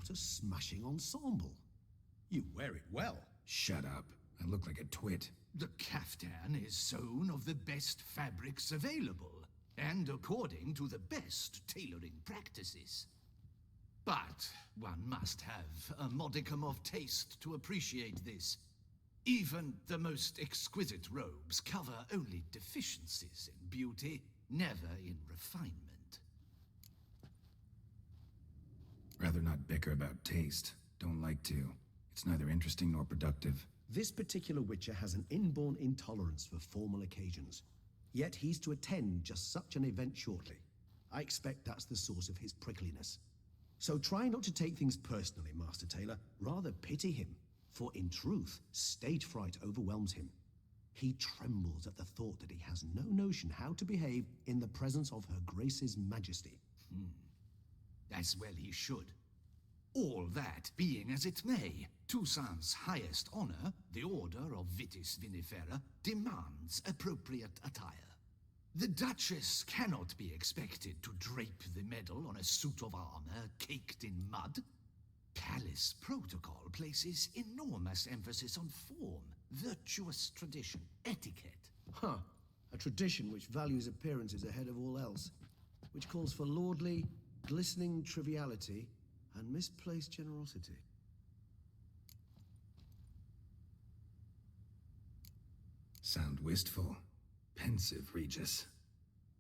What a smashing ensemble. You wear it well. Shut up. I look like a twit. The caftan is sewn of the best fabrics available, and according to the best tailoring practices. But one must have a modicum of taste to appreciate this. Even the most exquisite robes cover only deficiencies in beauty, never in refinement. Rather not bicker about taste. Don't like to. It's neither interesting nor productive. This particular Witcher has an inborn intolerance for formal occasions. Yet he's to attend just such an event shortly. I expect that's the source of his prickliness. So try not to take things personally, Master Tailor. Rather pity him. For in truth, stage fright overwhelms him. He trembles at the thought that he has no notion how to behave in the presence of Her Grace's Majesty. As well he should. All that being as it may, Toussaint's highest honor, the Order of Vitis Vinifera, demands appropriate attire. The Duchess cannot be expected to drape the medal on a suit of armor caked in mud. Palace protocol places enormous emphasis on form, virtuous tradition, etiquette. Huh. A tradition which values appearances ahead of all else. Which calls for lordly, glistening triviality and misplaced generosity. Sound wistful. Pensive, Regis.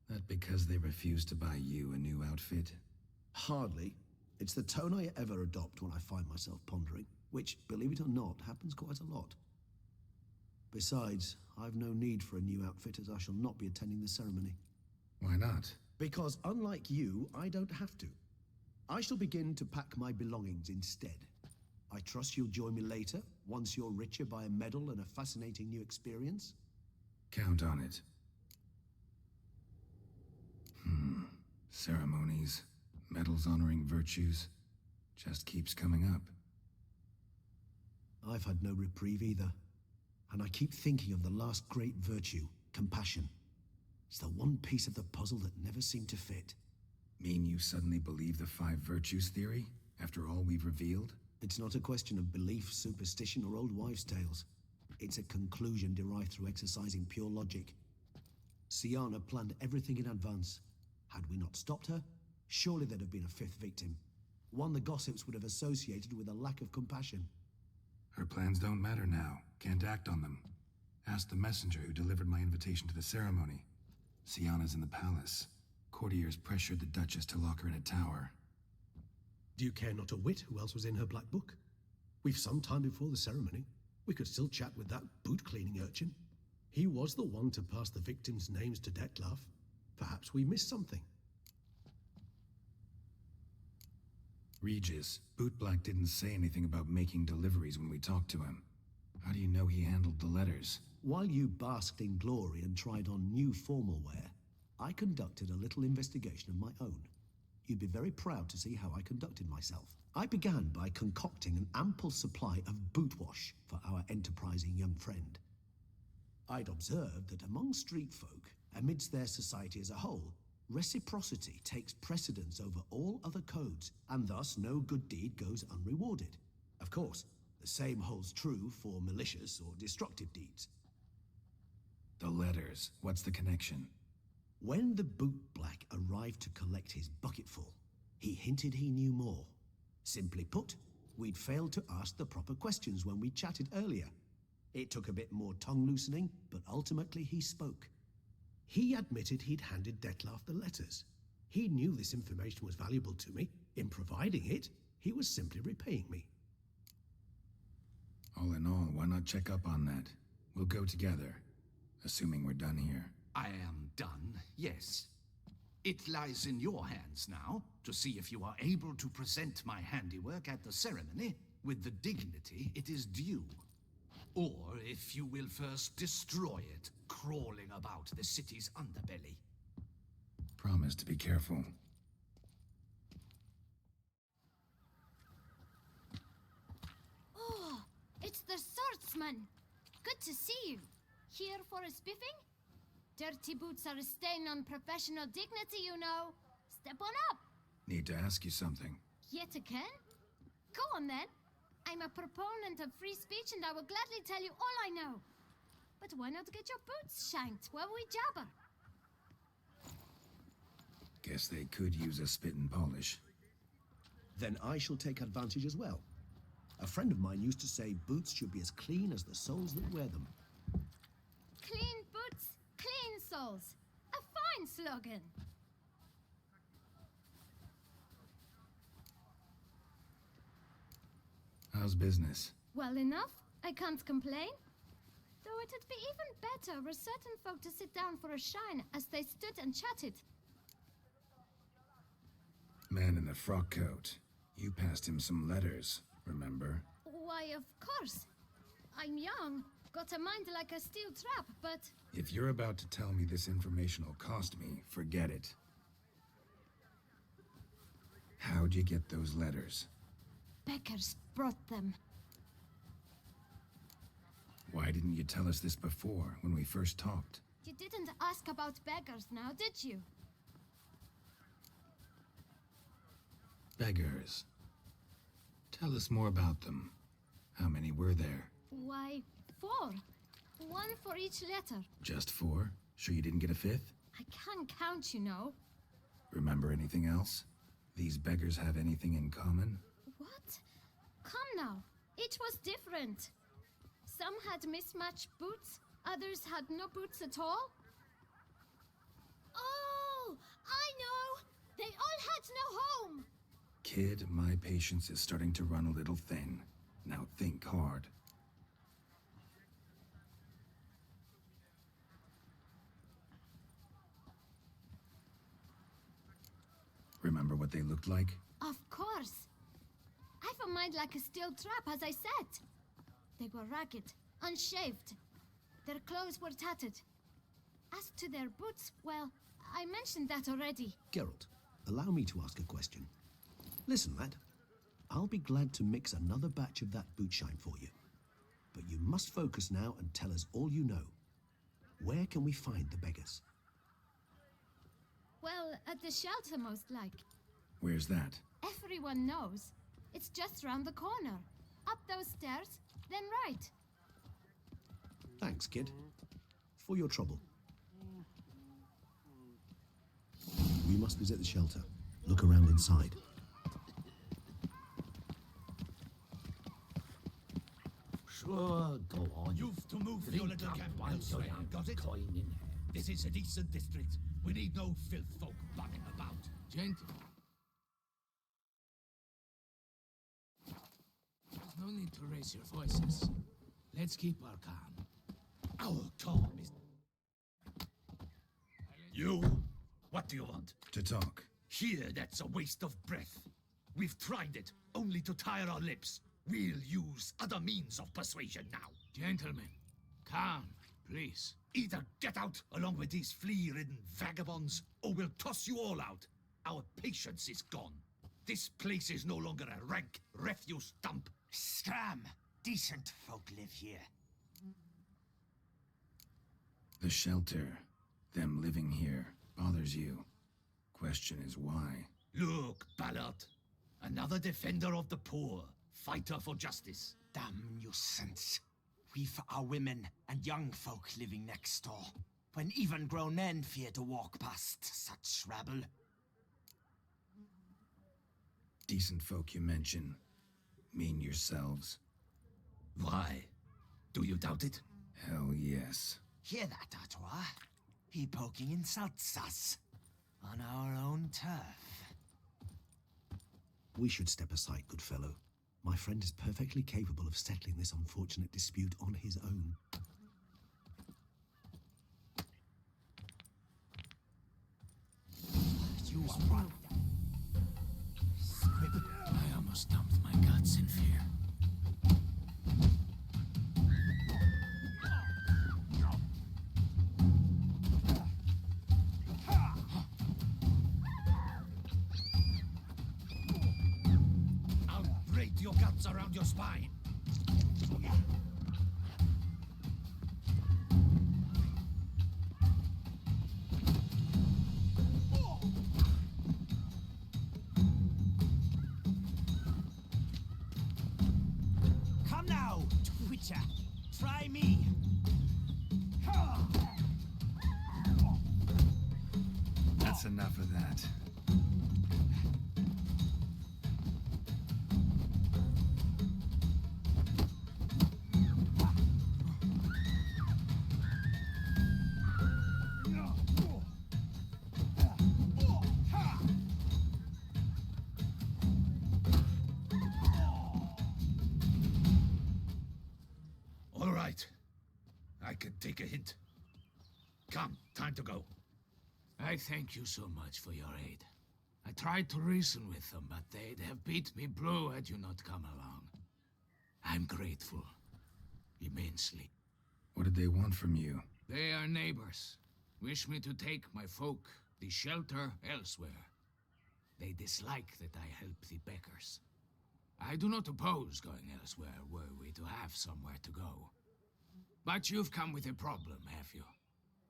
That because they refuse to buy you a new outfit? Hardly. It's the tone I ever adopt when I find myself pondering, which, believe it or not, happens quite a lot. Besides, I've no need for a new outfit as I shall not be attending the ceremony. Why not? Because unlike you, I don't have to. I shall begin to pack my belongings instead. I trust you'll join me later, once you're richer by a medal and a fascinating new experience? Count on it. Ceremonies, medals honoring virtues, just keeps coming up. I've had no reprieve either. And I keep thinking of the last great virtue, compassion. It's the one piece of the puzzle that never seemed to fit. Mean you suddenly believe the 5 virtues theory, after all we've revealed? It's not a question of belief, superstition, or old wives' tales. It's a conclusion derived through exercising pure logic. Syanna planned everything in advance. Had we not stopped her, surely there'd have been a 5th victim. One the gossips would have associated with a lack of compassion. Her plans don't matter now. Can't act on them. Ask the messenger who delivered my invitation to the ceremony. Syanna's in the palace. Courtiers pressured the Duchess to lock her in a tower. Do you care not a whit who else was in her black book? We've some time before the ceremony. We could still chat with that boot-cleaning urchin. He was the one to pass the victims' names to Dettlaff. Perhaps we missed something. Regis, Bootblack didn't say anything about making deliveries when we talked to him. How do you know he handled the letters? While you basked in glory and tried on new formal wear, I conducted a little investigation of my own. You'd be very proud to see how I conducted myself. I began by concocting an ample supply of boot wash for our enterprising young friend. I'd observed that among street folk, amidst their society as a whole, reciprocity takes precedence over all other codes, and thus no good deed goes unrewarded. Of course, the same holds true for malicious or destructive deeds. The letters, what's the connection? When the bootblack arrived to collect his bucketful, he hinted he knew more. Simply put, we'd failed to ask the proper questions when we chatted earlier. It took a bit more tongue-loosening, but ultimately he spoke. He admitted he'd handed Dettlaff the letters. He knew this information was valuable to me. In providing it, he was simply repaying me. All in all, why not check up on that? We'll go together, assuming we're done here. I am done, yes. It lies in your hands now to see if you are able to present my handiwork at the ceremony with the dignity it is due. Or if you will first destroy it, crawling about the city's underbelly. Promise to be careful. Oh, it's the swordsman. Good to see you. Here for a spiffing? Dirty boots are a stain on professional dignity, you know. Step on up. Need to ask you something. Yet again? Go on then. I'm a proponent of free speech and I will gladly tell you all I know. But why not get your boots shanked while we jabber? Guess they could use a spit and polish. Then I shall take advantage as well. A friend of mine used to say boots should be as clean as the soles that wear them. Clean boots, clean souls. A fine slogan. How's business? Well enough. I can't complain. Though it'd be even better were certain folk to sit down for a shine as they stood and chatted. Man in the frock coat. You passed him some letters, remember? Why, of course. I'm young, got a mind like a steel trap, but... If you're about to tell me this information will cost me, forget it. How'd you get those letters? Beggars brought them. Why didn't you tell us this before, when we first talked? You didn't ask about beggars now, did you? Beggars. Tell us more about them. How many were there? Why, 4. One for each letter. Just 4? Sure you didn't get a 5th? I can't count, you know. Remember anything else? These beggars have anything in common? What? Come now. Each was different. Some had mismatched boots, others had no boots at all. Oh, I know! They all had no home! Kid, my patience is starting to run a little thin. Now think hard. Remember what they looked like? Of course. I've a mind like a steel trap, as I said. They were ragged, unshaved. Their clothes were tattered. As to their boots, well, I mentioned that already. Geralt, allow me to ask a question. Listen, lad. I'll be glad to mix another batch of that boot shine for you. But you must focus now and tell us all you know. Where can we find the beggars? Well, at the shelter, most like. Where's that? Everyone knows. It's just round the corner. Up those stairs, then right. Thanks, kid. For your trouble. We must visit the shelter. Look around inside. Sure, go on. You've to move your little camp once elsewhere, got it? coin in hand. This is a decent district. We need no filth folk bumming about. Gentle. There's no need to raise your voices. Let's keep our calm. Our calm is... You? What do you want? To talk. Here, that's a waste of breath. We've tried it, only to tire our lips. We'll use other means of persuasion now. Gentlemen, calm, please. Either get out along with these flea-ridden vagabonds, or we'll toss you all out. Our patience is gone. This place is no longer a rank refuse dump. Scram! Decent folk live here. The shelter, them living here, bothers you. Question is why? Look, Ballard. Another defender of the poor. Fighter for justice. Damn nuisance. We've our women and young folk living next door, when even grown men fear to walk past such rabble. Decent folk you mention. Mean yourselves. Why? Do you doubt it? Hell yes. Hear that, Artois? He poking insults us. On our own turf. We should step aside, good fellow. My friend is perfectly capable of settling this unfortunate dispute on his own. You run. I almost dumped my guts in fear. I'll braid your guts around your spine. gotcha. Try me. That's enough of that. All right. I can take a hint. Come, time to go. I thank you so much for your aid. I tried to reason with them, but they'd have beat me blue had you not come along. I'm grateful. Immensely. What did they want from you? They are neighbors. Wish me to take my folk, the shelter, elsewhere. They dislike that I help the beggars. I do not oppose going elsewhere were we to have somewhere to go. But you've come with a problem, have you?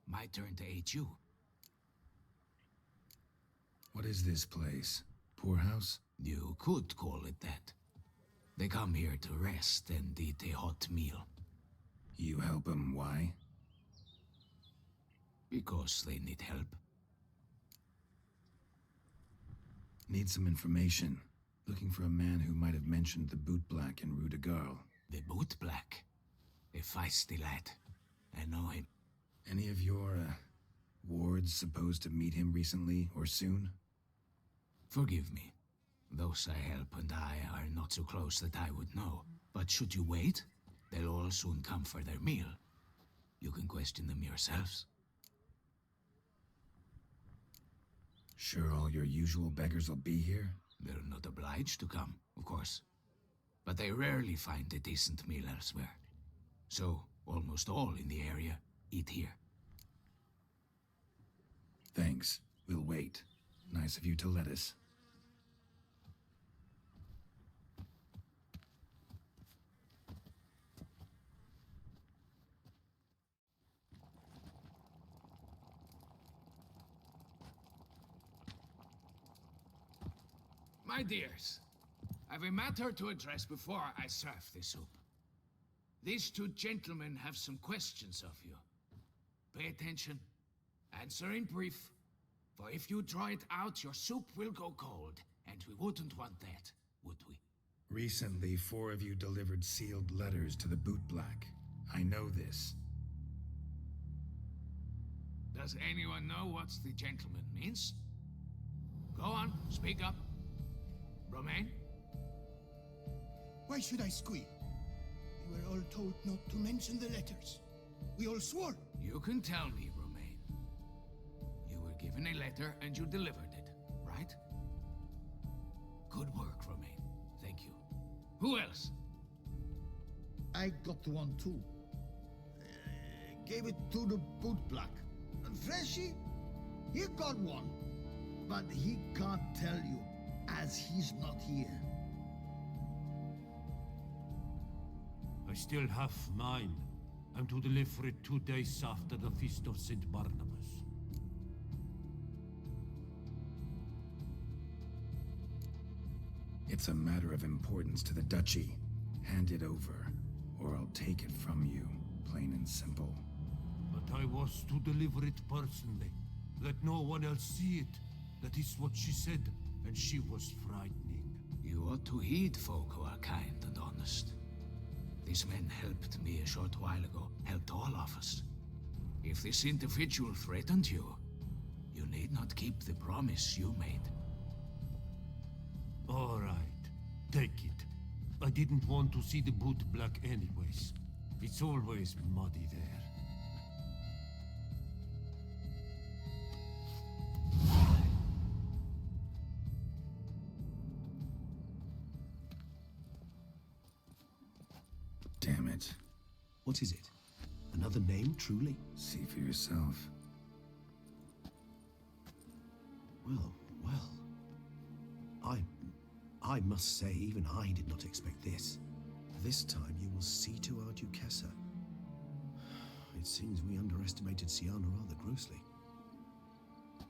My turn to aid you. What is this place? Poorhouse? You could call it that. They come here to rest and eat a hot meal. You help them, why? Because they need help. Need some information. Looking for a man who might have mentioned the boot black in Rue de Garl. The boot black. A feisty lad. I know him. Any of your, wards supposed to meet him recently or soon? Forgive me. Those I help and I are not so close that I would know. But should you wait, they'll all soon come for their meal. You can question them yourselves. Sure all your usual beggars will be here? They're not obliged to come, of course. But they rarely find a decent meal elsewhere. So, almost all in the area eat here. Thanks. We'll wait. Nice of you to let us. My dears, I've a matter to address before I serve the soup. These two gentlemen have some questions of you. Pay attention. Answer in brief. For if you draw it out, your soup will go cold. And we wouldn't want that, would we? Recently, 4 of you delivered sealed letters to the boot black. I know this. Does anyone know what the gentleman means? Go on, speak up. Romain? Why should I squeal? We were all told not to mention the letters. We all swore. You can tell me, Romain. You were given a letter and you delivered it, right? Good work, Romain. Thank you. Who else? I got one too. Gave it to the boot black. And Freshy, he got one. But he can't tell you, as he's not here. I still have mine. I'm to deliver it 2 days after the Feast of St. Barnabas. It's a matter of importance to the Duchy. Hand it over, or I'll take it from you, plain and simple. But I was to deliver it personally. Let no one else see it. That is what she said, and she was frightening. You ought to heed folk who are kind and honest. These men helped me a short while ago, helped all of us. If this individual threatened you, you need not keep the promise you made. All right, take it. I didn't want to see the boot black anyways. It's always muddy there. Damn it. What is it? Another name, truly? See for yourself. Well, well. I must say, even I did not expect this. This time you will see to our Duchessa. It seems we underestimated Siana rather grossly.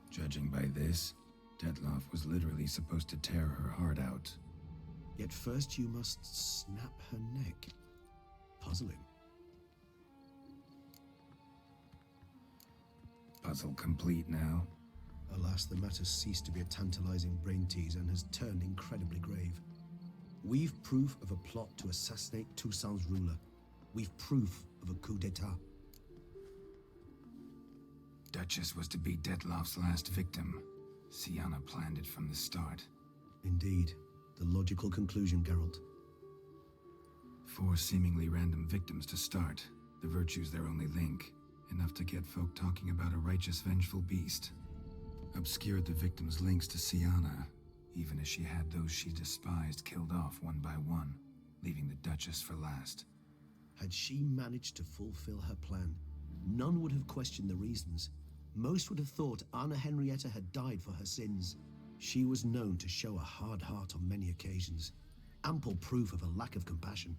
Judging by this, Detloff was literally supposed to tear her heart out. Yet first you must snap her neck. Puzzling. Puzzle complete now. Alas, the matter ceased to be a tantalizing brain tease and has turned incredibly grave. We've proof of a plot to assassinate Toussaint's ruler. We've proof of a coup d'etat. Duchess was to be Dettlaff's last victim. Sienna planned it from the start. Indeed. The logical conclusion, Geralt. 4 seemingly random victims to start. The virtue's their only link. Enough to get folk talking about a righteous, vengeful beast. Obscured the victims' links to Sienna, even as she had those she despised killed off one by one, leaving the Duchess for last. Had she managed to fulfill her plan, none would have questioned the reasons. Most would have thought Anna Henrietta had died for her sins. She was known to show a hard heart on many occasions. Ample proof of a lack of compassion.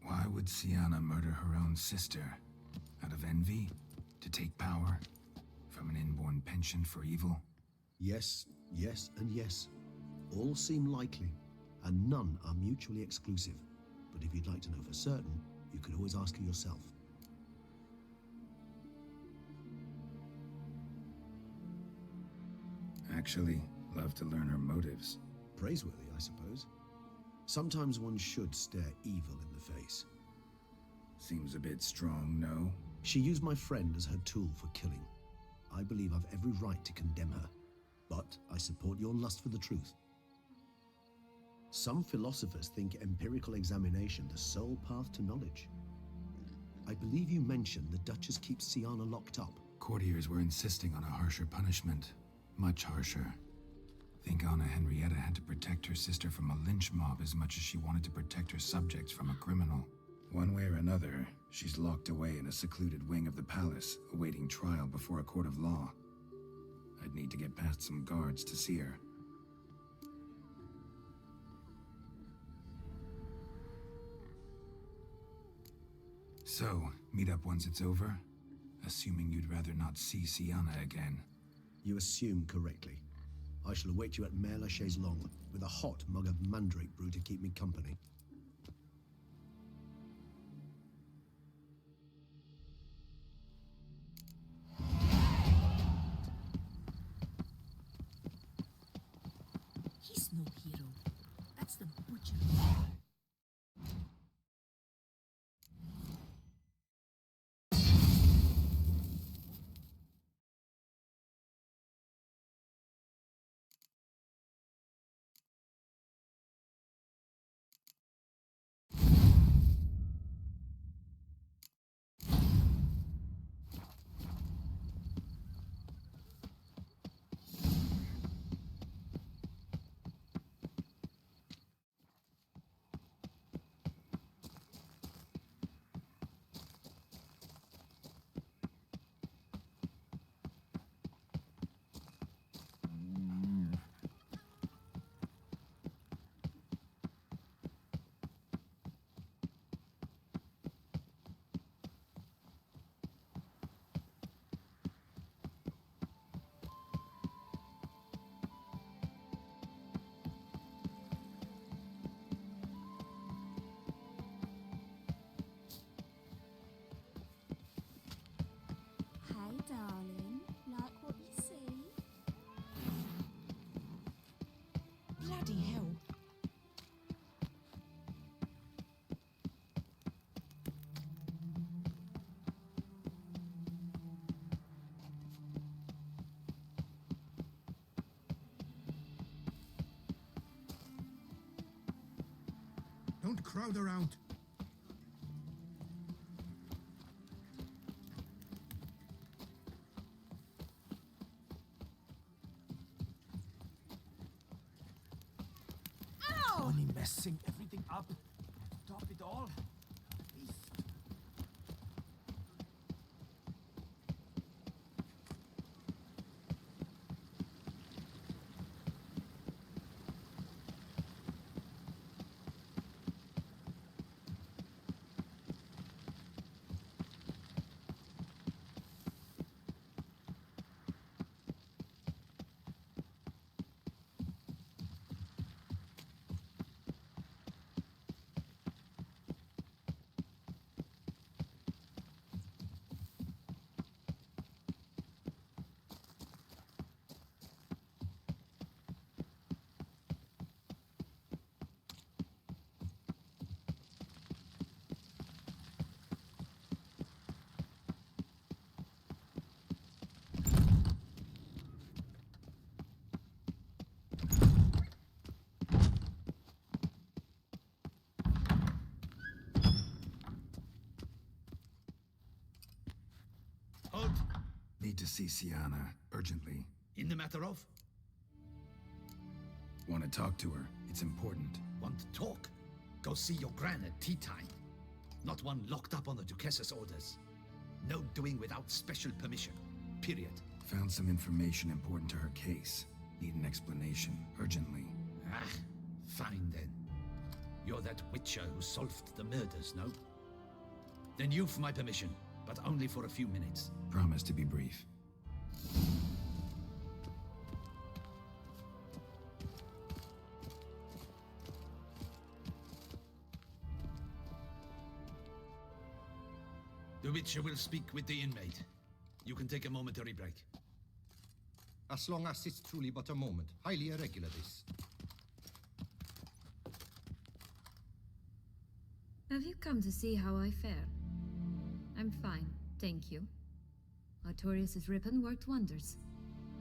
Why would Sienna murder her own sister? Out of envy? To take power? From an inborn penchant for evil? Yes, yes, and yes. All seem likely, and none are mutually exclusive. But if you'd like to know for certain, you could always ask her yourself. Actually, love to learn her motives. Praiseworthy, I suppose. Sometimes one should stare evil in the face. Seems a bit strong, no? She used my friend as her tool for killing. I believe I've every right to condemn her, but I support your lust for the truth. Some philosophers think empirical examination the sole path to knowledge. I believe you mentioned the Duchess keeps Sienna locked up. Courtiers were insisting on a harsher punishment. Much harsher. Think Anna Henrietta had to protect her sister from a lynch mob as much as she wanted to protect her subjects from a criminal. One way or another, she's locked away in a secluded wing of the palace, awaiting trial before a court of law. I'd need to get past some guards to see her. So, meet up once it's over? Assuming you'd rather not see Sienna again. You assume correctly. I shall await you at Mare la Chaise Longue with a hot mug of mandrake brew to keep me company. He's no hero. That's the butcher. Hi, darling. Like what you see? Bloody hell. Don't crowd around. Only messing everything up. Top it all. Beast. Need to see Sienna, urgently. In the matter of? Want to talk to her. It's important. Want to talk? Go see your gran at tea time. Not one locked up on the Duchess's orders. No doing without special permission. Period. Found some information important to her case. Need an explanation, urgently. Ah, fine then. You're that witcher who solved the murders, no? Then you've my permission, but only for a few minutes. Promise to be brief. The witcher will speak with the inmate. You can take a momentary break. As long as it's truly but a moment. Highly irregular, this. Have you come to see how I fare? I'm fine, thank you. Artorius' ribbon worked wonders.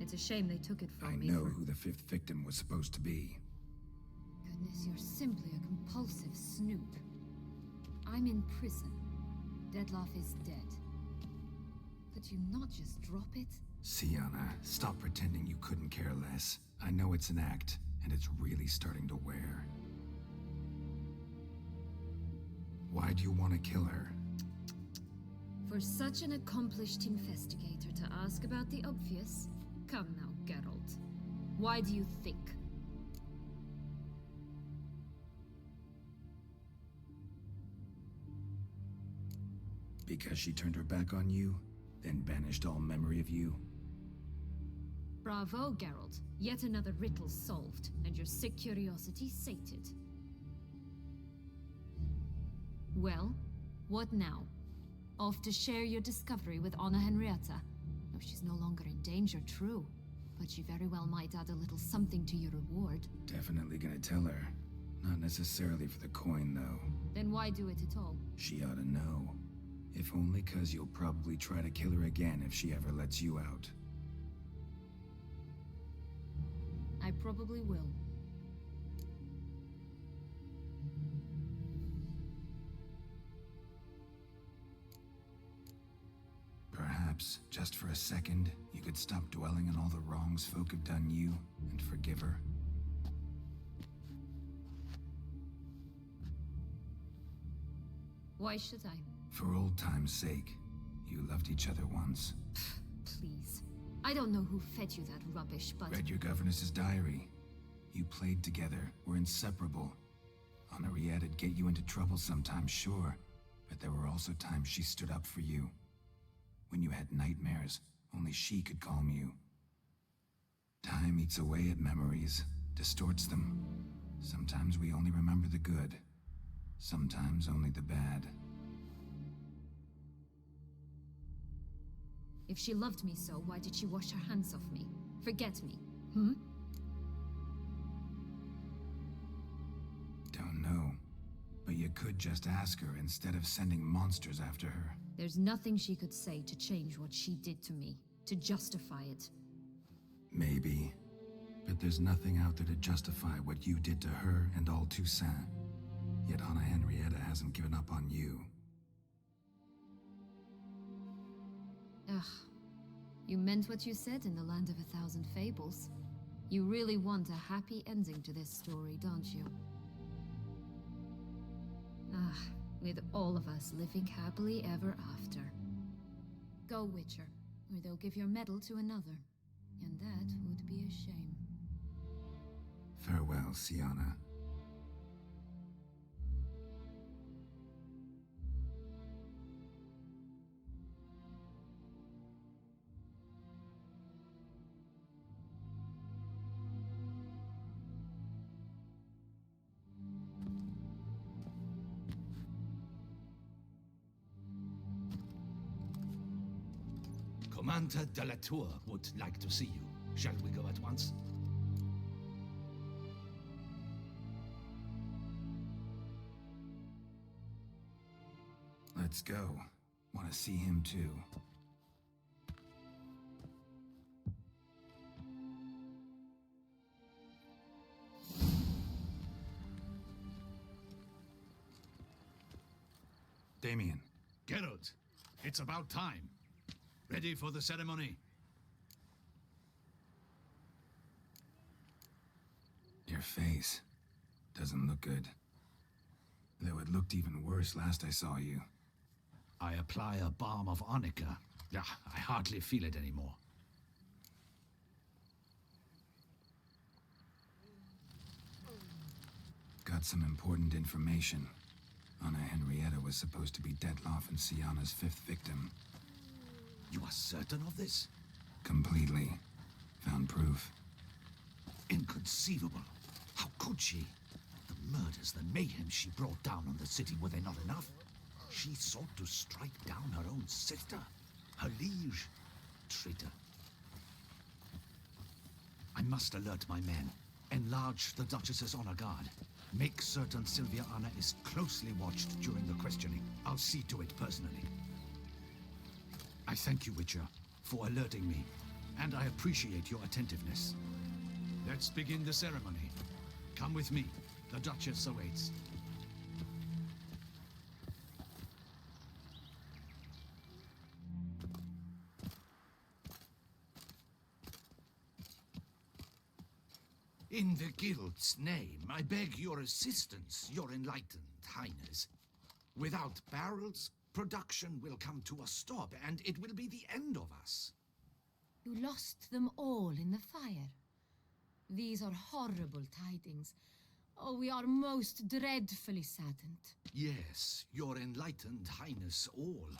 It's a shame they took it from me. I know who the 5th victim was supposed to be. Goodness, you're simply a compulsive snoop. I'm in prison. Deadloff is dead. Could you not just drop it? Sienna, stop pretending you couldn't care less. I know it's an act, and it's really starting to wear. Why do you want to kill her? For such an accomplished investigator to ask about the obvious? Come now, Geralt. Why do you think? Because she turned her back on you, then banished all memory of you? Bravo, Geralt. Yet another riddle solved, and your sick curiosity sated. Well, what now? Off to share your discovery with Anna Henrietta? No, she's no longer in danger, true. But she very well might add a little something to your reward. Definitely gonna tell her. Not necessarily for the coin, though. Then why do it at all? She ought to know. If only 'cause you'll probably try to kill her again if she ever lets you out. I probably will. Perhaps, just for a second, you could stop dwelling on all the wrongs folk have done you and forgive her. Why should I? For old time's sake. You loved each other once. Please. I don't know who fed you that rubbish, but... Read your governess's diary. You played together, were inseparable. Henriette'd get you into trouble sometimes, sure. But there were also times she stood up for you. When you had nightmares, only she could calm you. Time eats away at memories, distorts them. Sometimes we only remember the good. Sometimes only the bad. If she loved me so, why did she wash her hands off me? Forget me, hmm? Don't know. But you could just ask her instead of sending monsters after her. There's nothing she could say to change what she did to me, to justify it. Maybe. But there's nothing out there to justify what you did to her and all Toussaint. Yet Anna Henrietta hasn't given up on you. Ugh. You meant what you said in the Land of a Thousand Fables. You really want a happy ending to this story, don't you? Ah, with all of us living happily ever after. Go, Witcher, or they'll give your medal to another. And that would be a shame. Farewell, Sienna. Commander de la Tour would like to see you. Shall we go at once? Let's go. Want to see him too. Damien. Geralt, it's about time. Ready for the ceremony? Your face doesn't look good. Though it looked even worse last I saw you. I apply a balm of arnica. Yeah, I hardly feel it anymore. Got some important information. Anna Henrietta was supposed to be Detloff and Sienna's fifth victim. You are certain of this? Completely. Found proof. Inconceivable. How could she? The murders, the mayhem she brought down on the city, were they not enough? She sought to strike down her own sister, her liege. Traitor. I must alert my men. Enlarge the Duchess's honor guard. Make certain Sylvia Anna is closely watched during the questioning. I'll see to it personally. I thank you, Witcher, for alerting me, and I appreciate your attentiveness. Let's begin the ceremony. Come with me. The Duchess awaits. In the Guild's name, I beg your assistance, your enlightened highness. Without barrels, production will come to a stop, and it will be the end of us. You lost them all in the fire. These are horrible tidings. Oh, we are most dreadfully saddened. Yes, your enlightened highness all.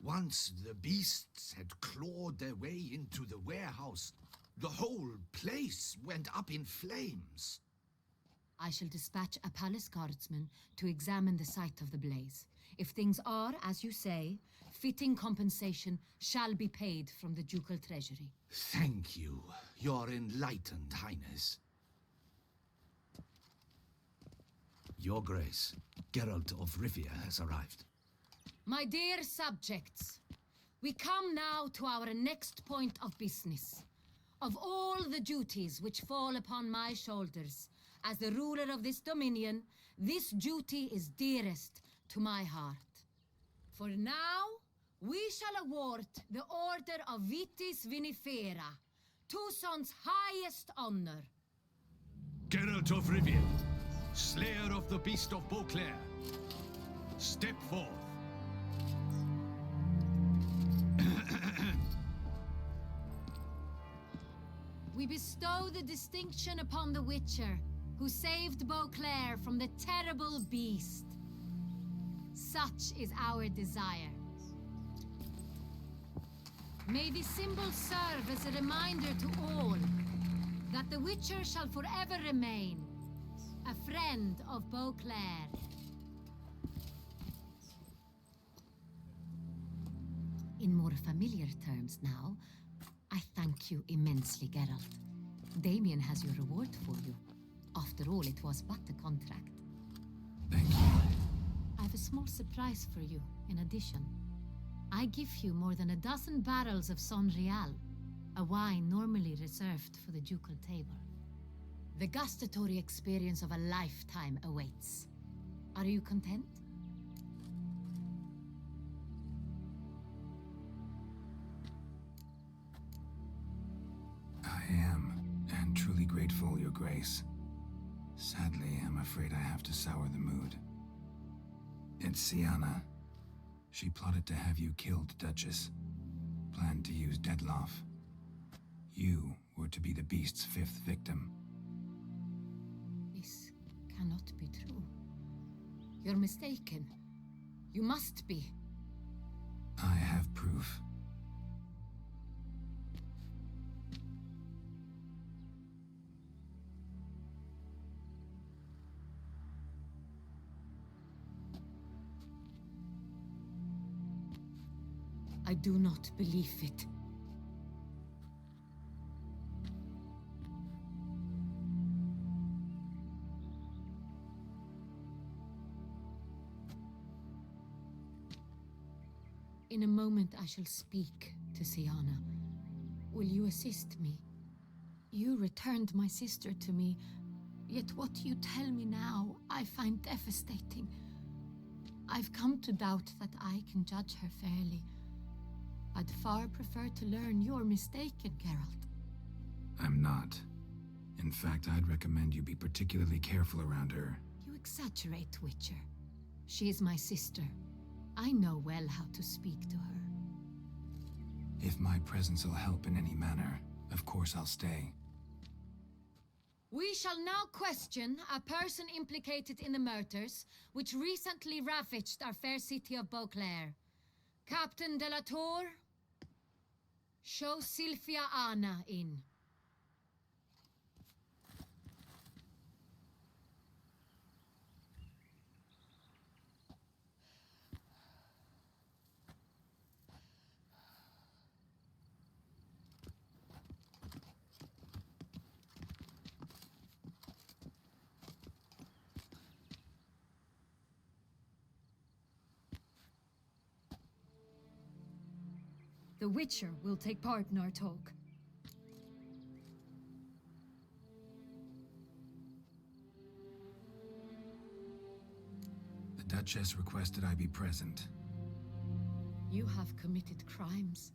Once the beasts had clawed their way into the warehouse, the whole place went up in flames. I shall dispatch a palace guardsman to examine the site of the blaze. If things are, as you say, fitting compensation shall be paid from the ducal treasury. Thank you, your enlightened highness. Your Grace, Geralt of Rivia has arrived. My dear subjects, we come now to our next point of business. Of all the duties which fall upon my shoulders, as the ruler of this dominion, this duty is dearest to my heart. For now, we shall award the Order of Vitis Vinifera, Tucson's highest honor. Geralt of Rivia, slayer of the beast of Beauclair, step forth. We bestow the distinction upon the Witcher, who saved Beauclair from the terrible beast. Such is our desire. May the symbol serve as a reminder to all that the Witcher shall forever remain a friend of Beauclair. In more familiar terms now, I thank you immensely, Geralt. Damien has your reward for you. After all, it was but a contract. Thank you. I have a small surprise for you, in addition. I give you more than a dozen barrels of Son Real, a wine normally reserved for the ducal table. The gustatory experience of a lifetime awaits. Are you content? I am, and truly grateful, Your Grace. Sadly, I'm afraid I have to sour the mood. It's Sienna. She plotted to have you killed, Duchess. Planned to use Detloff. You were to be the beast's fifth victim. This cannot be true. You're mistaken. You must be. I have proof. I do not believe it. In a moment I shall speak to Sienna. Will you assist me? You returned my sister to me, yet what you tell me now I find devastating. I've come to doubt that I can judge her fairly. I'd far prefer to learn you're mistaken, Geralt. I'm not. In fact, I'd recommend you be particularly careful around her. You exaggerate, Witcher. She is my sister. I know well how to speak to her. If my presence will help in any manner, of course I'll stay. We shall now question a person implicated in the murders which recently ravaged our fair city of Beauclair. Captain de la Tour, show Sylvia Anna in. The Witcher will take part in our talk. The Duchess requested I be present. You have committed crimes.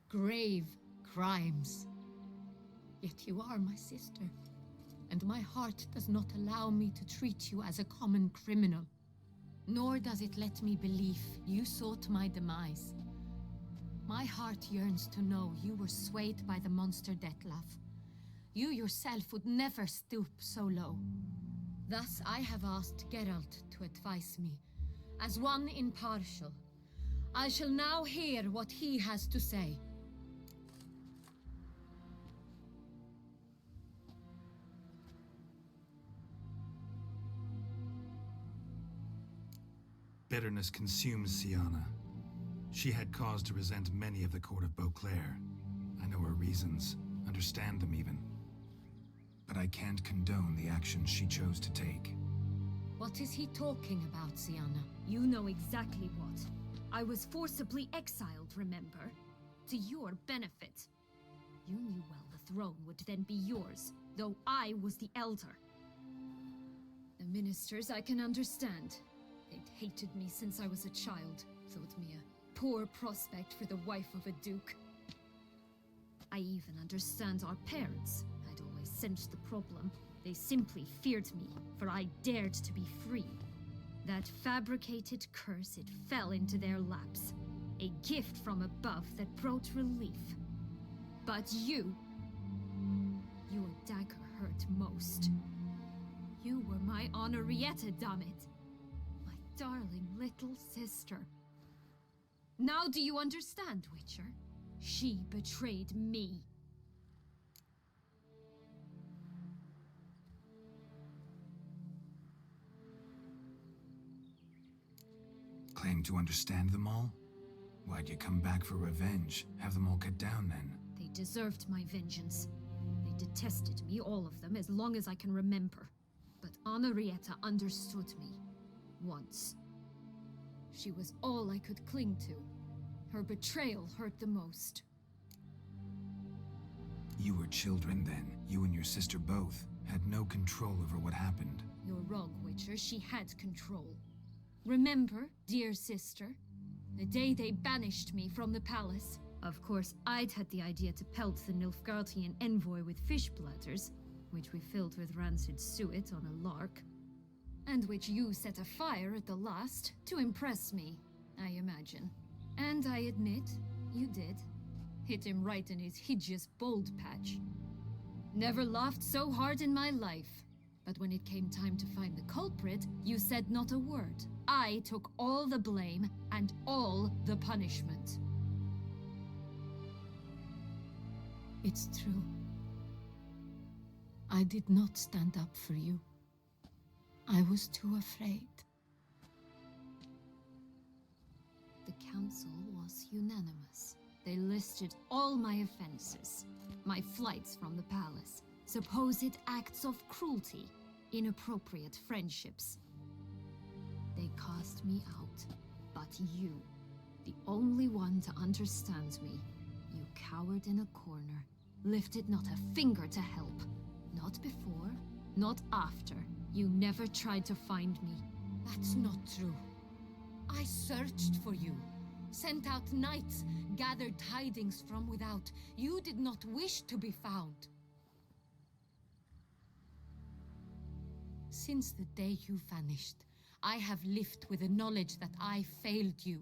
Grave crimes. Yet you are my sister, and my heart does not allow me to treat you as a common criminal. Nor does it let me believe you sought my demise. My heart yearns to know you were swayed by the monster Dettlaff. You yourself would never stoop so low. Thus I have asked Geralt to advise me, as one impartial. I shall now hear what he has to say. Bitterness consumes Siana. She had cause to resent many of the court of Beauclair. I know her reasons, understand them even. But I can't condone the actions she chose to take. What is he talking about, Siana? You know exactly what. I was forcibly exiled, remember? To your benefit. You knew well the throne would then be yours, though I was the elder. The ministers I can understand. They'd hated me since I was a child, thought me a poor prospect for the wife of a duke. I even understand our parents. I'd always sensed the problem. They simply feared me, for I dared to be free. That fabricated curse, it fell into their laps. A gift from above that brought relief. But you... your dagger hurt most. You were my Henrietta, damn it. My darling little sister. Now do you understand, Witcher? She betrayed me. Claim to understand them all? Why'd you come back for revenge? Have them all cut down then? They deserved my vengeance. They detested me, all of them, as long as I can remember. But Henrietta understood me. Once. She was all I could cling to. Her betrayal hurt the most. You were children then. You and your sister both had no control over what happened. You're wrong, Witcher. She had control. Remember, dear sister? The day they banished me from the palace. Of course, I'd had the idea to pelt the Nilfgaardian envoy with fish bladders, which we filled with rancid suet on a lark. And which you set afire at the last, to impress me, I imagine. And I admit, you did. Hit him right in his hideous bald patch. Never laughed so hard in my life. But when it came time to find the culprit, you said not a word. I took all the blame and all the punishment. It's true. I did not stand up for you. I was too afraid. The council was unanimous. They listed all my offenses. My flights from the palace, supposed acts of cruelty, inappropriate friendships. They cast me out, but you, the only one to understand me, you cowered in a corner, lifted not a finger to help. Not before, not after. You never tried to find me. That's not true. I searched for you. sent out knights, gathered tidings from without. You did not wish to be found. Since the day you vanished, I have lived with the knowledge that I failed you.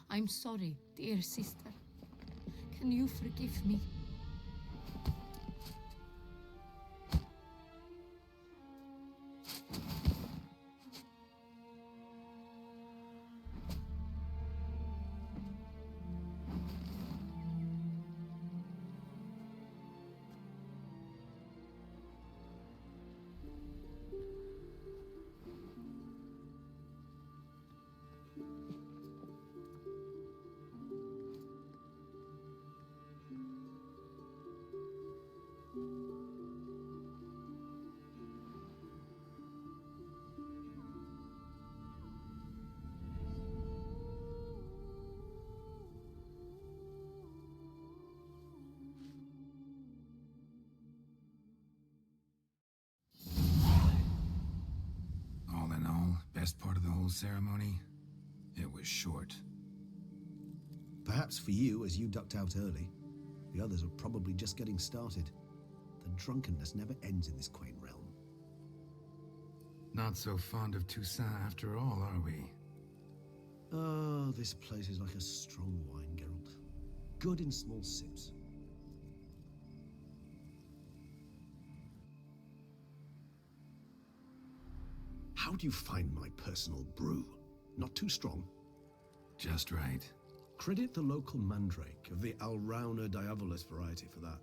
I'm sorry, dear sister. Can you forgive me? All in all, best part of the whole ceremony? It was short. Perhaps for you, as you ducked out early. The others are probably just getting started. The drunkenness never ends in this quaint realm. Not so fond of Toussaint after all, are we? Oh, this place is like a strong wine, Geralt. Good in small sips. How do you find my personal brew? Not too strong? Just right. Credit the local mandrake of the Alrauna diavolis variety for that.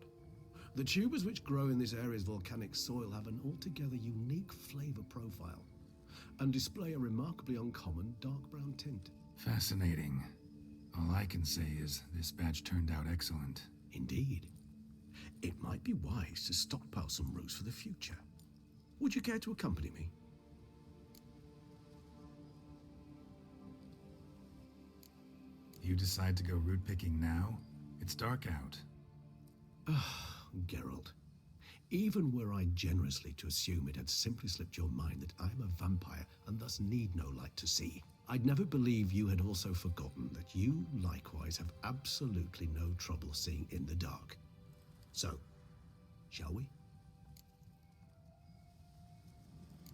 The tubers which grow in this area's volcanic soil have an altogether unique flavor profile and display a remarkably uncommon dark brown tint. Fascinating. All I can say is this batch turned out excellent. Indeed. It might be wise to stockpile some roots for the future. Would you care to accompany me? You decide to go root picking now? It's dark out. Geralt, even were I generously to assume it had simply slipped your mind that I am a vampire and thus need no light to see, I'd never believe you had also forgotten that you likewise have absolutely no trouble seeing in the dark. So, shall we?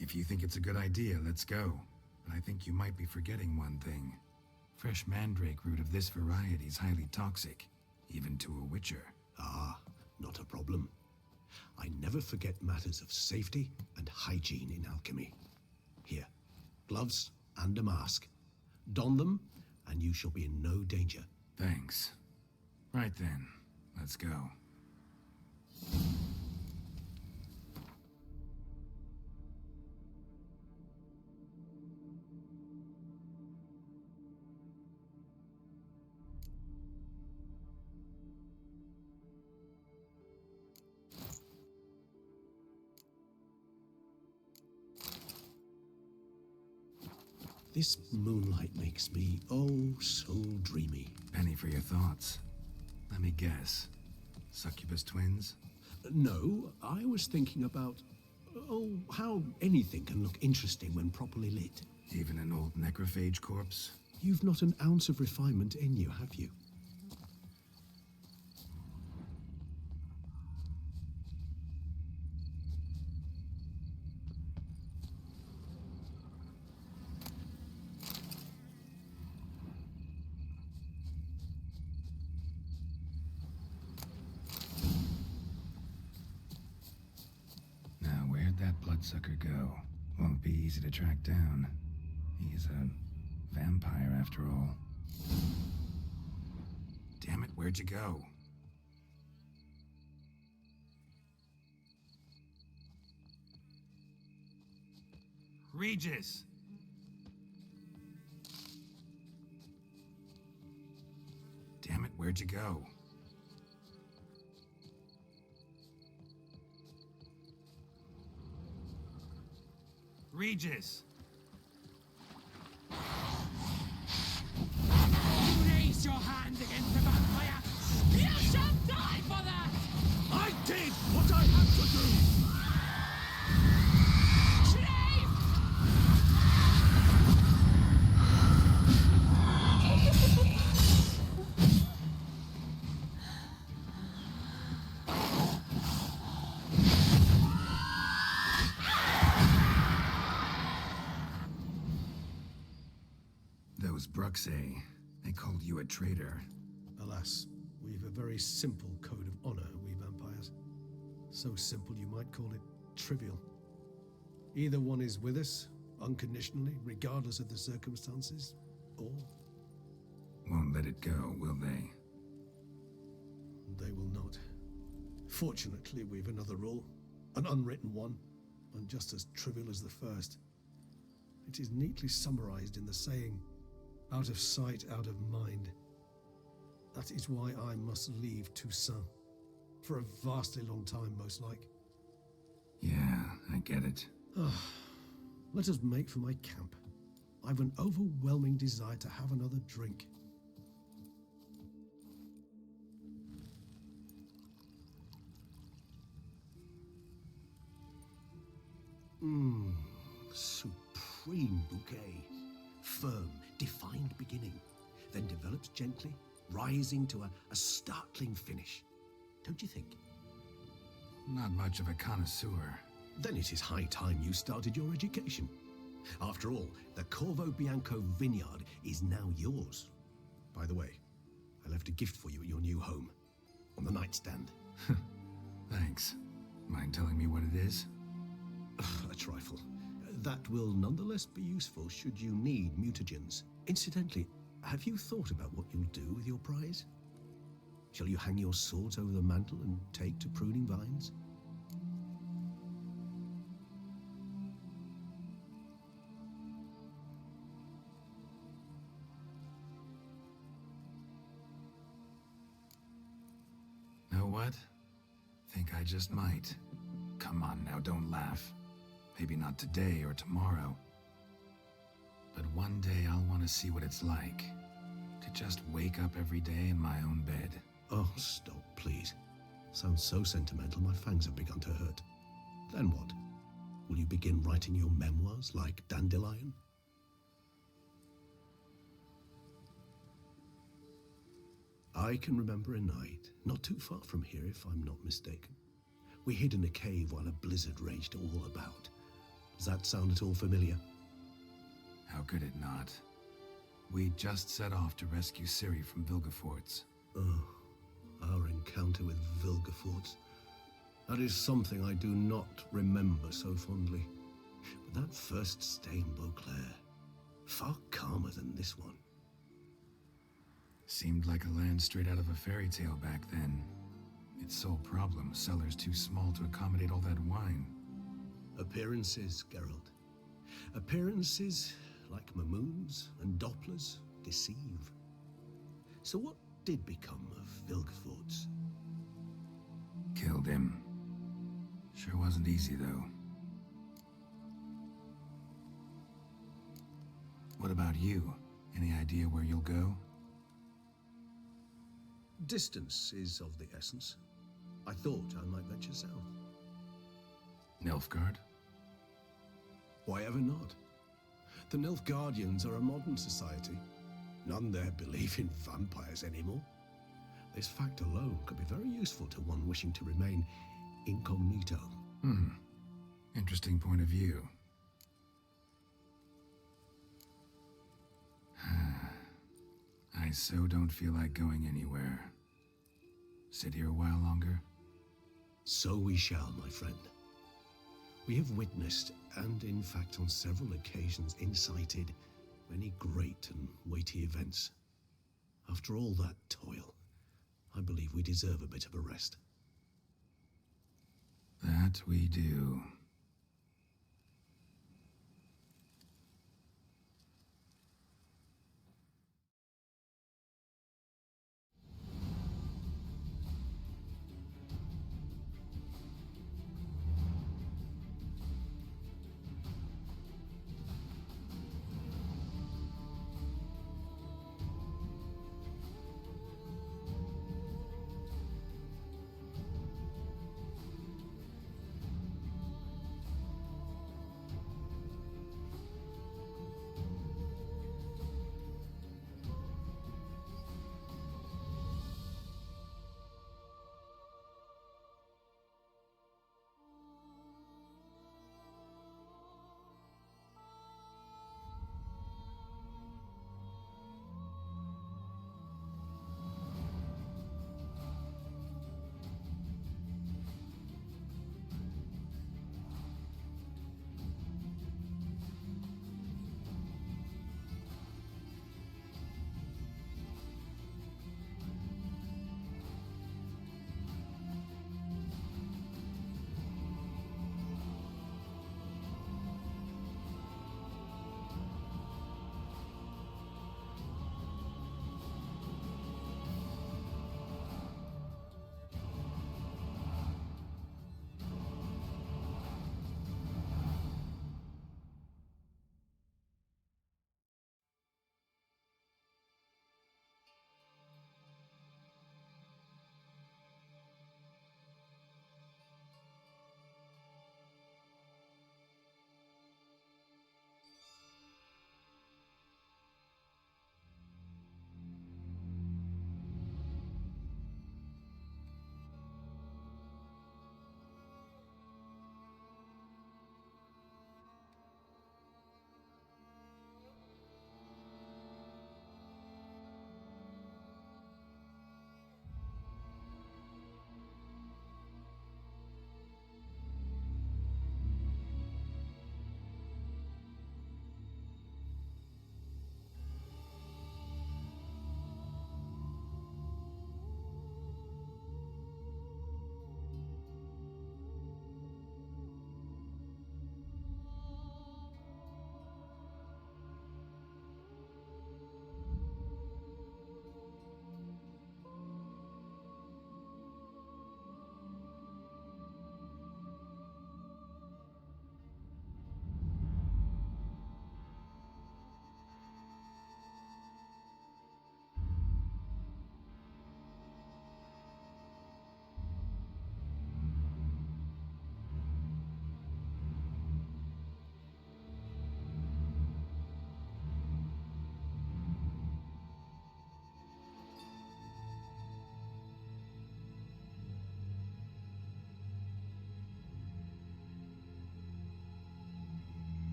If you think it's a good idea, let's go. But I think you might be forgetting one thing. Fresh mandrake root of this variety is highly toxic, even to a witcher. Ah, not a problem. I never forget matters of safety and hygiene in alchemy. Here, gloves and a mask. Don them, and you shall be in no danger. Thanks. Right then, let's go. This moonlight makes me, oh, so dreamy. Penny for your thoughts. Let me guess. Succubus twins? No, I was thinking about, oh, how anything can look interesting when properly lit. Even an old necrophage corpse? You've not an ounce of refinement in you, have you? Bloodsucker go. Won't be easy to track down. He's a vampire after all. Damn it, where'd you go? Regis! Damn it, where'd you go? Regis! Raise your hand against the vampire! You shall die for that! I did what I had to do! Slave! Bruxay. They called you a traitor. Alas, we've a very simple code of honor, we vampires. So simple you might call it trivial. Either one is with us, unconditionally, regardless of the circumstances, or... Won't let it go, will they? They will not. Fortunately, we've another rule, an unwritten one, and just as trivial as the first. It is neatly summarized in the saying, out of sight, out of mind. That is why I must leave Toussaint. For a vastly long time, most like. Yeah, I get it. Let us make for my camp. I've an overwhelming desire to have another drink. Supreme bouquet. Firm, defined beginning, then develops gently, rising to a startling finish. Don't you think? Not much of a connoisseur. Then it is high time you started your education. After all, the Corvo Bianco vineyard is now yours. By the way, I left a gift for you at your new home, on the nightstand. Thanks. Mind telling me what it is? A trifle. That will nonetheless be useful should you need mutagens. Incidentally, have you thought about what you'll do with your prize? Shall you hang your swords over the mantle and take to pruning vines? Know what? Think I just might. Come on now, don't laugh. Maybe not today or tomorrow. But one day I'll want to see what it's like to just wake up every day in my own bed. Oh, stop, please. Sounds so sentimental, my fangs have begun to hurt. Then what? Will you begin writing your memoirs like Dandelion? I can remember a night, not too far from here if I'm not mistaken. We hid in a cave while a blizzard raged all about. Does that sound at all familiar? How could it not? We just set off to rescue Ciri from Vilgefortz. Oh, our encounter with Vilgefortz. That is something I do not remember so fondly. But that first stay in Beauclair, far calmer than this one. Seemed like a land straight out of a fairy tale back then. Its sole problem, cellars too small to accommodate all that wine. Appearances, Geralt. Appearances, like Mamoons and Dopplers, deceive. So what did become of Vilgefortz? Killed him. Sure wasn't easy, though. What about you? Any idea where you'll go? Distance is of the essence. I thought I might venture south. Nilfgaard? Why ever not? The Nilfgaardians are a modern society. None there believe in vampires anymore. This fact alone could be very useful to one wishing to remain incognito. Interesting point of view. I so don't feel like going anywhere. Sit here a while longer? So we shall, my friend. We have witnessed, and in fact on several occasions incited, many great and weighty events. After all that toil, I believe we deserve a bit of a rest. That we do.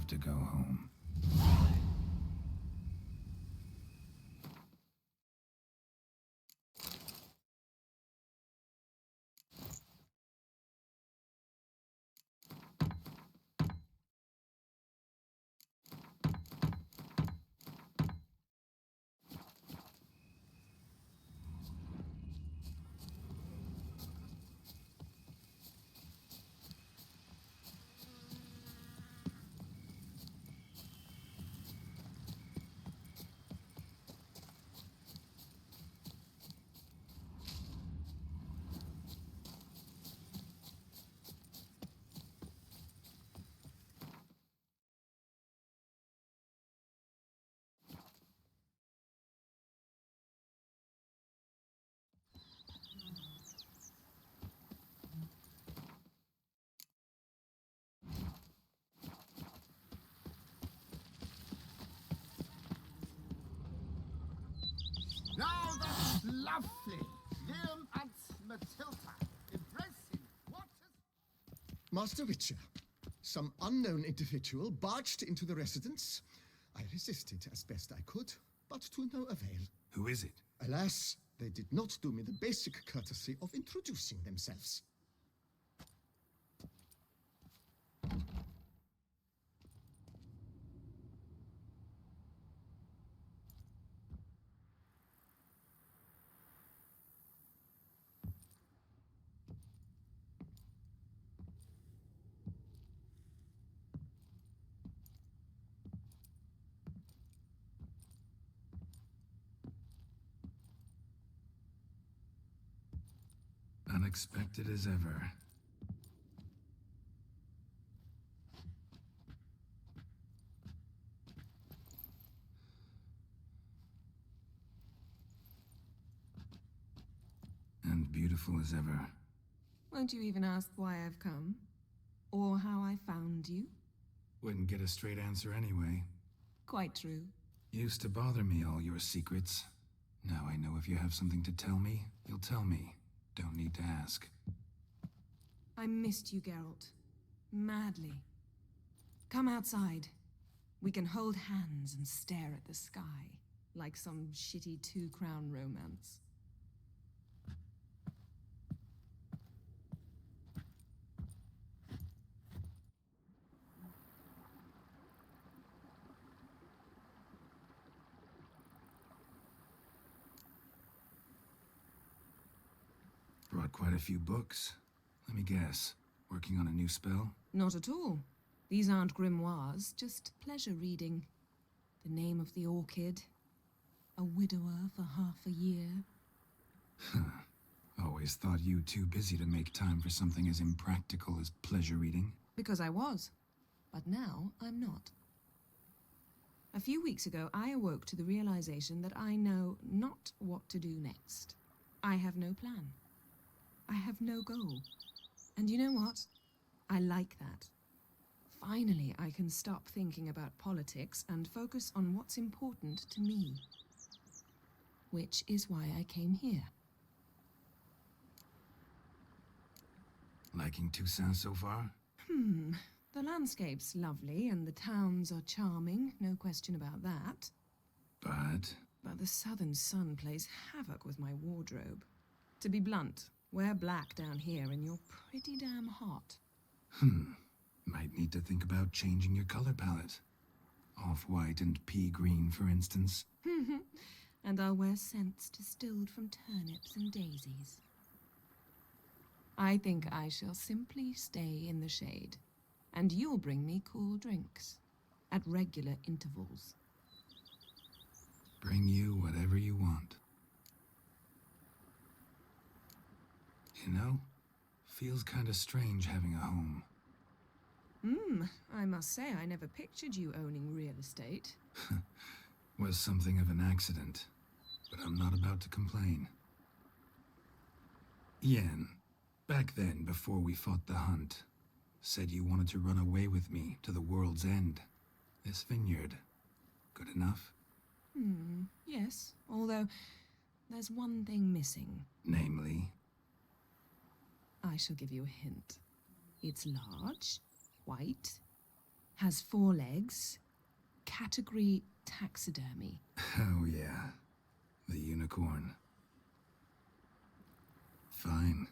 have to go home. Now that's lovely. Liam and Matilda. Embracing. What is... Master Witcher, some unknown individual barged into the residence. I resisted as best I could, but to no avail. Who is it? Alas, they did not do me the basic courtesy of introducing themselves. Unexpected as ever. And beautiful as ever. Won't you even ask why I've come? Or how I found you? Wouldn't get a straight answer anyway. Quite true. Used to bother me, all your secrets. Now I know if you have something to tell me, you'll tell me. Don't need to ask. I missed you, Geralt. Madly. Come outside. We can hold hands and stare at the sky, like some shitty two-crown romance. Brought quite a few books. Let me guess. Working on a new spell? Not at all. These aren't grimoires, just pleasure reading. The Name of the Orchid. A widower for half a year. Always thought you too busy to make time for something as impractical as pleasure reading. Because I was. But now I'm not. A few weeks ago, I awoke to the realization that I know not what to do next. I have no plan. I have no goal. And you know what? I like that. Finally, I can stop thinking about politics and focus on what's important to me. Which is why I came here. Liking Toussaint so far? The landscape's lovely and the towns are charming, no question about that. But the southern sun plays havoc with my wardrobe. To be blunt, wear black down here and you're pretty damn hot. Might need to think about changing your color palette. Off-white and pea green, for instance. And I'll wear scents distilled from turnips and daisies. I think I shall simply stay in the shade. And you'll bring me cool drinks. At regular intervals. Bring you whatever you want. You know, feels kinda strange having a home. I must say I never pictured you owning real estate. Was something of an accident, but I'm not about to complain. Yen, back then, before we fought the hunt, said you wanted to run away with me to the world's end. This vineyard, good enough? Yes, although there's one thing missing. Namely? I shall give you a hint. It's large, white, Has 4 legs. Category taxidermy. Oh, yeah. The unicorn. Fine.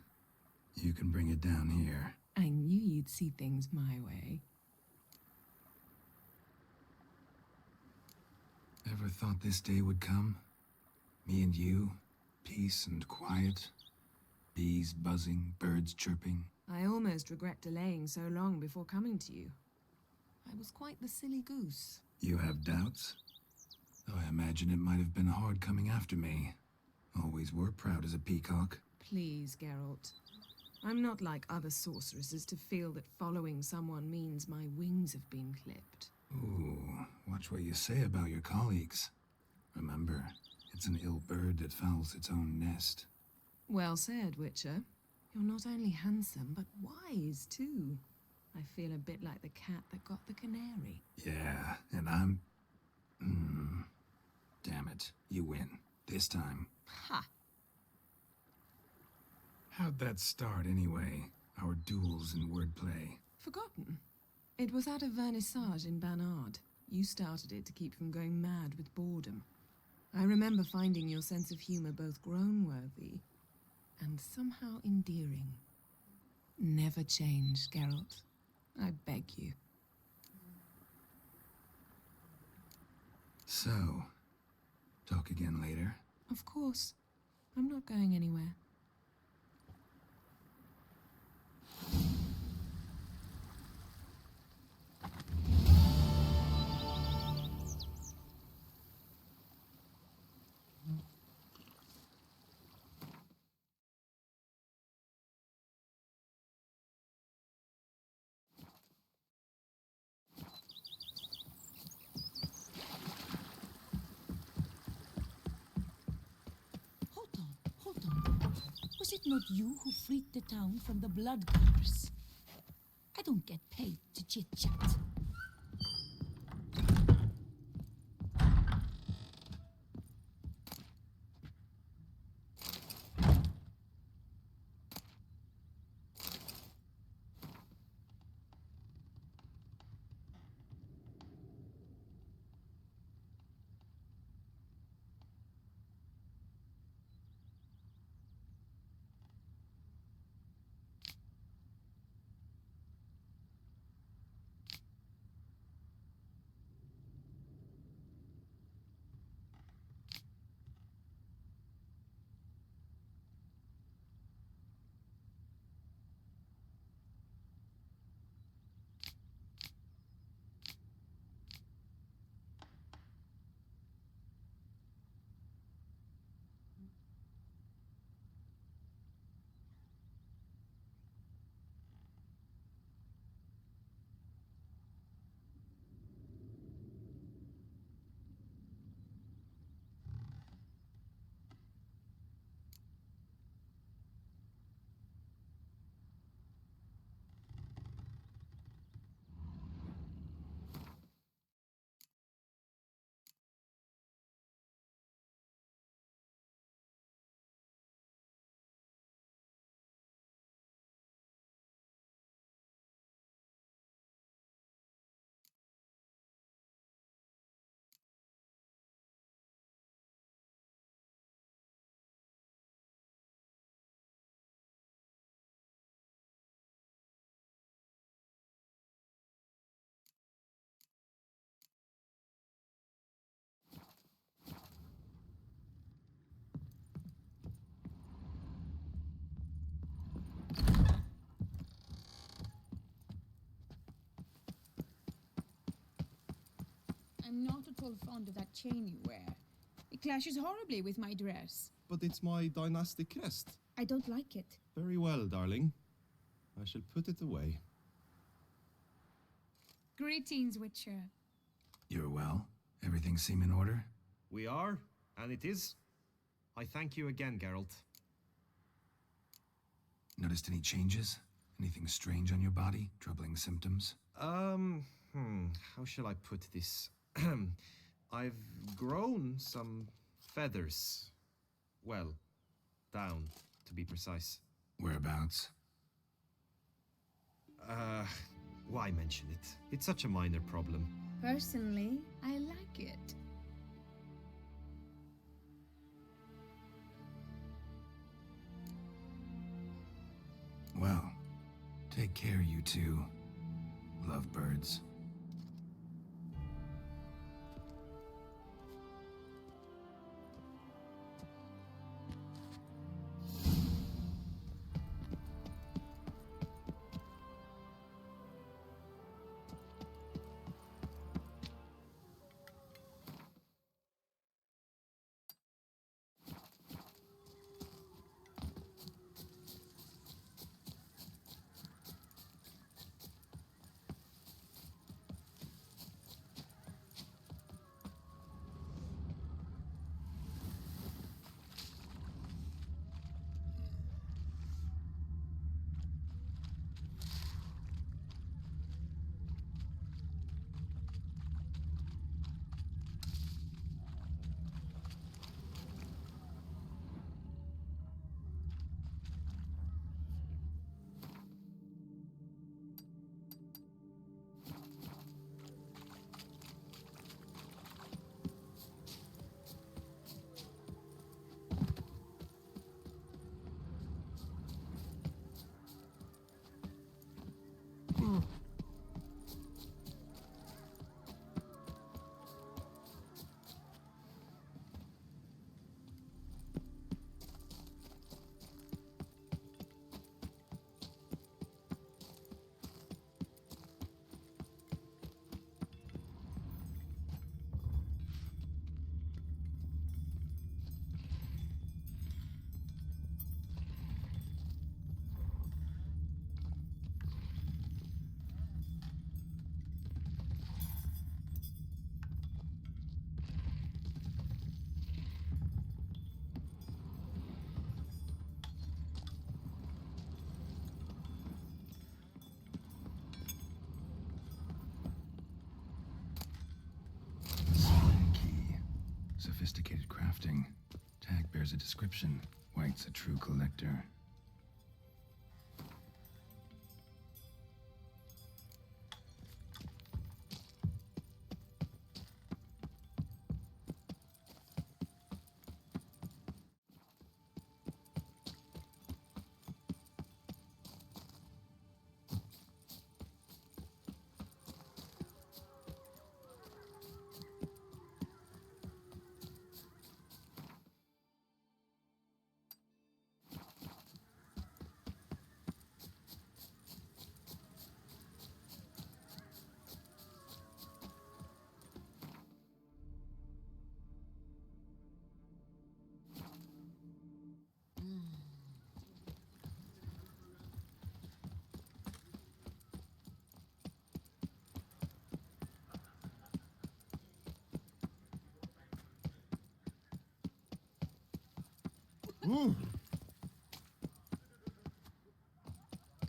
You can bring it down here. I knew you'd see things my way. Ever thought this day would come? Me and you, peace and quiet. Bees buzzing, birds chirping. I almost regret delaying so long before coming to you. I was quite the silly goose. You have doubts? Though I imagine it might have been hard coming after me. Always were proud as a peacock. Please, Geralt. I'm not like other sorceresses to feel that following someone means my wings have been clipped. Ooh, watch what you say about your colleagues. Remember, it's an ill bird that fouls its own nest. Well said, Witcher. You're not only handsome, but wise, too. I feel a bit like the cat that got the canary. Yeah, and I'm... Damn it, you win. This time. Ha! How'd that start, anyway? Our duels and wordplay. Forgotten. It was at a vernissage in Banard. You started it to keep from going mad with boredom. I remember finding your sense of humor both groan-worthy and somehow endearing. Never change, Geralt. I beg you. So, talk again later? Of course. I'm not going anywhere. Hold on. Was it not you who freed the town from the blood curse? I don't get paid to chit-chat. I'm not at all fond of that chain you wear. It clashes horribly with my dress. But it's my dynastic crest. I don't like it. Very well, darling. I shall put it away. Greetings, Witcher. You're well? Everything seem in order? We are, and it is. I thank you again, Geralt. Noticed any changes? Anything strange on your body? Troubling symptoms? How shall I put this? I've grown some feathers. Well, down, to be precise. Whereabouts? Why mention it? It's such a minor problem. Personally, I like it. Well, take care, you two. Lovebirds. Sophisticated crafting. Tag bears a description. White's a true collector.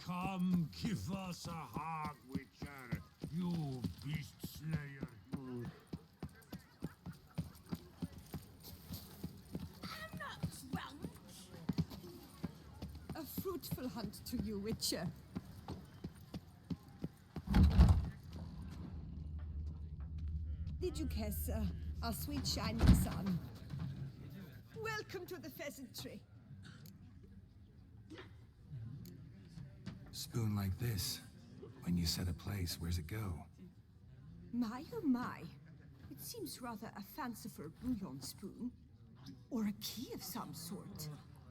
Come, give us a hug, Witcher, you beast slayer. A fruitful hunt to you, Witcher. Did you kiss our sweet shining son? Welcome to the pheasantry. Spoon like this. When you set a place, where's it go? My oh my. It seems rather a fanciful bouillon spoon. Or a key of some sort.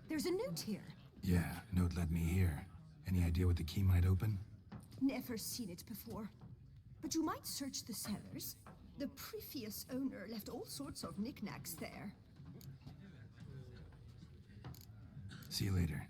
There's a note here. Yeah, note led me here. Any idea what the key might open? Never seen it before. But you might search the cellars. The previous owner left all sorts of knickknacks there. See you later.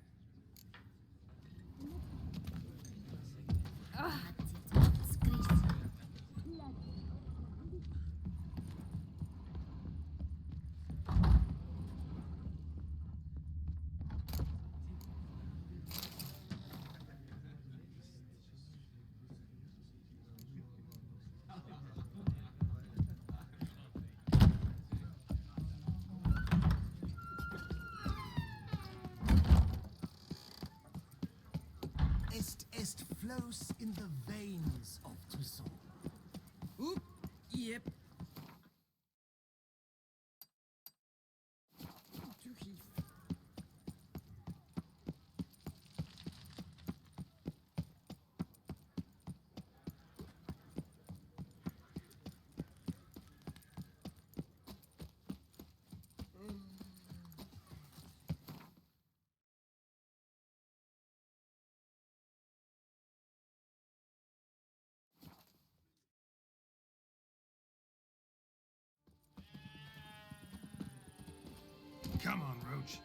Est flows in the veins. Yep. Come on, Roach.